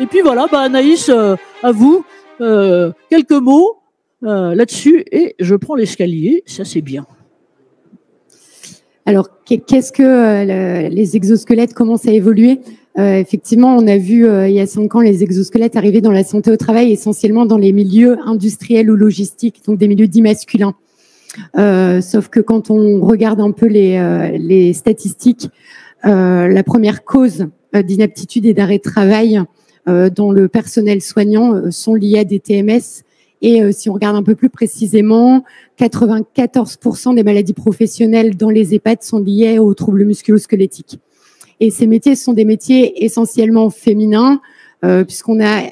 Et puis voilà, Anaïs, à vous, quelques mots là-dessus, et je prends l'escalier, ça c'est bien. Alors, qu'est-ce que les exosquelettes commencent à évoluer? Effectivement, on a vu il y a 5 ans les exosquelettes arriver dans la santé au travail, essentiellement dans les milieux industriels ou logistiques, donc des milieux dits masculins. Sauf que quand on regarde un peu les statistiques, la première cause d'inaptitude et d'arrêt de travail dans le personnel soignant sont liées à des TMS. Et si on regarde un peu plus précisément, 94% des maladies professionnelles dans les EHPAD sont liées aux troubles musculo-squelettiques. Et ces métiers sont des métiers essentiellement féminins, puisqu'on a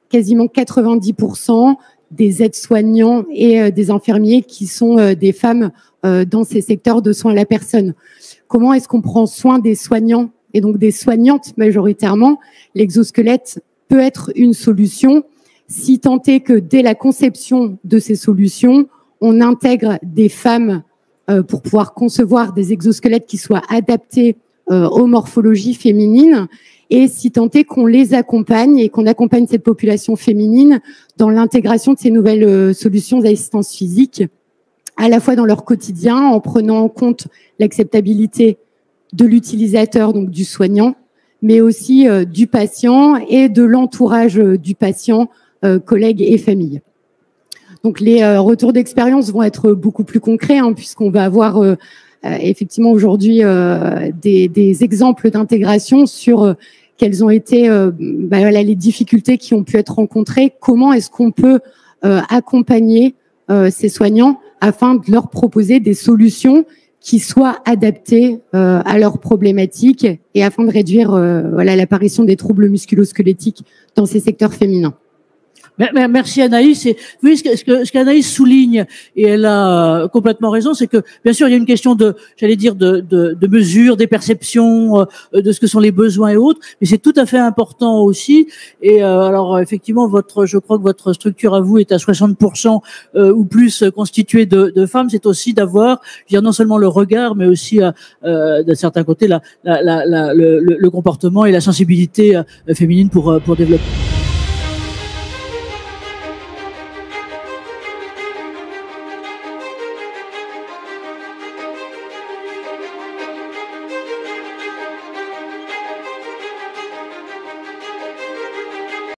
quasiment 90% des aides-soignants et des infirmiers qui sont des femmes dans ces secteurs de soins à la personne. Comment est-ce qu'on prend soin des soignants et donc des soignantes majoritairement? L'exosquelette peut être une solution, si tant est que dès la conception de ces solutions, on intègre des femmes pour pouvoir concevoir des exosquelettes qui soient adaptés aux morphologies féminines, et si tant est qu'on les accompagne et qu'on accompagne cette population féminine dans l'intégration de ces nouvelles solutions d'assistance physique, à la fois dans leur quotidien, en prenant en compte l'acceptabilité de l'utilisateur, donc du soignant, mais aussi du patient et de l'entourage du patient, collègues et famille. Donc les retours d'expérience vont être beaucoup plus concrets, puisqu'on va avoir effectivement aujourd'hui des exemples d'intégration sur quelles ont été voilà, les difficultés qui ont pu être rencontrées, comment est-ce qu'on peut accompagner ces soignants afin de leur proposer des solutions qui soient adaptées à leurs problématiques et afin de réduire voilà, l'apparition des troubles musculo-squelettiques dans ces secteurs féminins. Merci Anaïs. Et oui, ce qu'Anaïs souligne, et elle a complètement raison, c'est que bien sûr il y a une question de, j'allais dire, de mesure, des perceptions, de ce que sont les besoins et autres, mais c'est tout à fait important aussi. Et alors effectivement, je crois que votre structure à vous est à 60% ou plus constituée de femmes. C'est aussi d'avoir, je veux dire, non seulement le regard, mais aussi d'un certain côté le comportement et la sensibilité féminine pour développer.